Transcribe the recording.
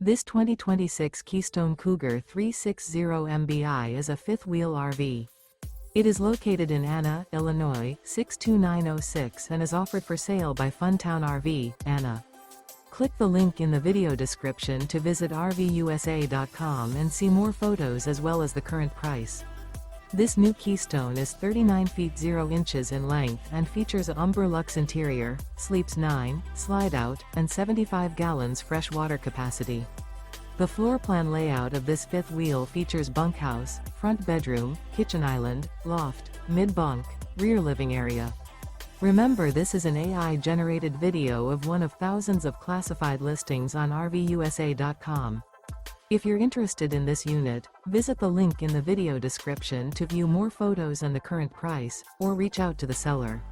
This 2026 Keystone Cougar 360MBI is a fifth-wheel RV. It is located in Anna, Illinois, 62906 and is offered for sale by Funtown RV, Anna. Click the link in the video description to visit RVUSA.com and see more photos as well as the current price. This new Keystone is 39 feet 0 inches in length and features a UMBER LUXE interior, sleeps 9, Slideout, and 75 gallons fresh water capacity. The floor plan layout of this fifth wheel features bunkhouse, front bedroom, kitchen island, loft, mid-bunk, rear living area. Remember, this is an AI-generated video of one of thousands of classified listings on RVUSA.com. If you're interested in this unit, visit the link in the video description to view more photos and the current price, or reach out to the seller.